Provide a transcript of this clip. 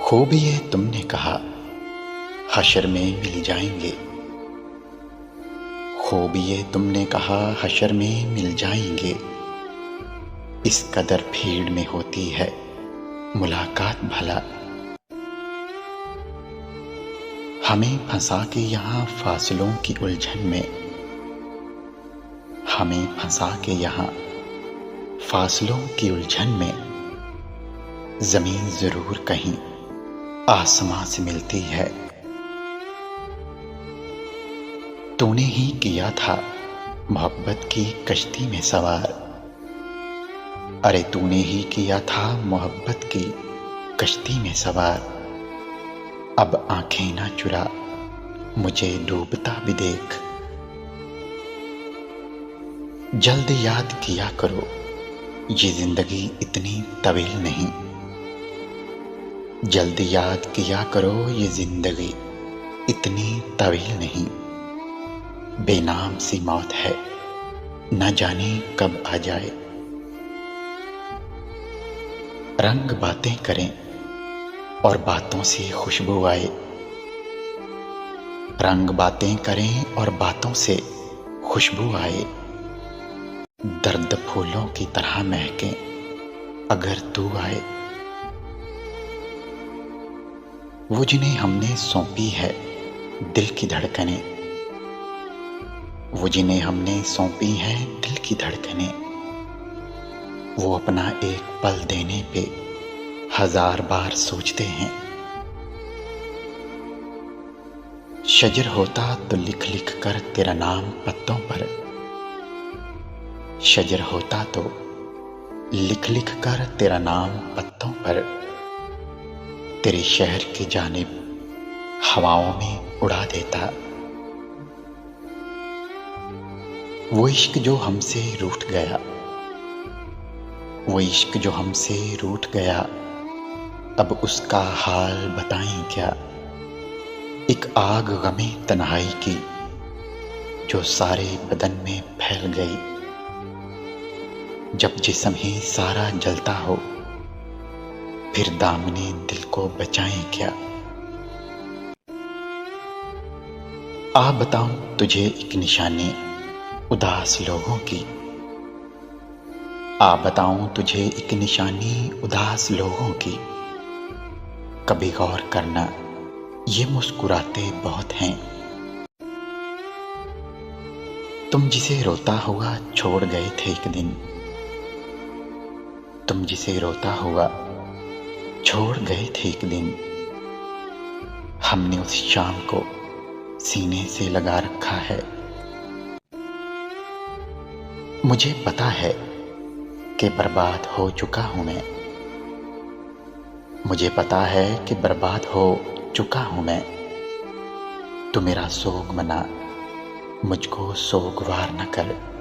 खूब ये तुमने कहा, हशर में मिल जाएंगे। खूब ये तुमने कहा, हशर में मिल जाएंगे। इस कदर भीड़ में होती है मुलाकात भला। हमें फंसा के यहाँ फासलों की उलझन में, हमें फंसा के यहाँ फासलों की उलझन में, जमीन जरूर कहीं आसमां से मिलती है। तूने ही किया था मोहब्बत की कश्ती में सवार। अरे तूने ही किया था मोहब्बत की कश्ती में सवार। अब आंखें ना चुरा, मुझे डूबता भी देख। जल्द याद किया करो, ये जिंदगी इतनी तवील नहीं। जल्द याद किया करो, ये जिंदगी इतनी तवील नहीं। बेनाम सी मौत है, न जाने कब आ जाए। रंग बातें करें और बातों से खुशबू आए। रंग बातें करें और बातों से खुशबू आए। दर्द फूलों की तरह महके अगर तू आए। वो जिन्हें हमने सौंपी है दिल की धड़कनें, वो जिन्हें हमने सौंपी है दिल की धड़कनें, वो अपना एक पल देने पे 1000 बार सोचते हैं। शजर होता तो लिख लिख कर तेरा नाम पत्तों पर। शजर होता तो लिख लिख कर तेरा नाम पत्तों पर, तेरे शहर की जानिब हवाओं में उड़ा देता। वो इश्क जो हमसे रूठ गया, वो इश्क जो हमसे रूठ गया, अब उसका हाल बताएं क्या। एक आग गमे तन्हाई की जो सारे बदन में फैल गई। जब जिस्म ही सारा जलता हो, फिर दामने दिल को बचाएं क्या। आ बताऊं तुझे एक निशानी उदास लोगों की। आ बताऊं तुझे एक निशानी उदास लोगों की। कभी गौर करना, ये मुस्कुराते बहुत हैं। तुम जिसे रोता हुआ छोड़ गए थे एक दिन, तुम जिसे रोता हुआ छोड़ गए थे एक दिन, हमने उस शाम को सीने से लगा रखा है। मुझे पता है कि बर्बाद हो चुका हूं मैं। मुझे पता है कि बर्बाद हो चुका हूं मैं। तू मेरा सोग मना, मुझको सोगवार न कर।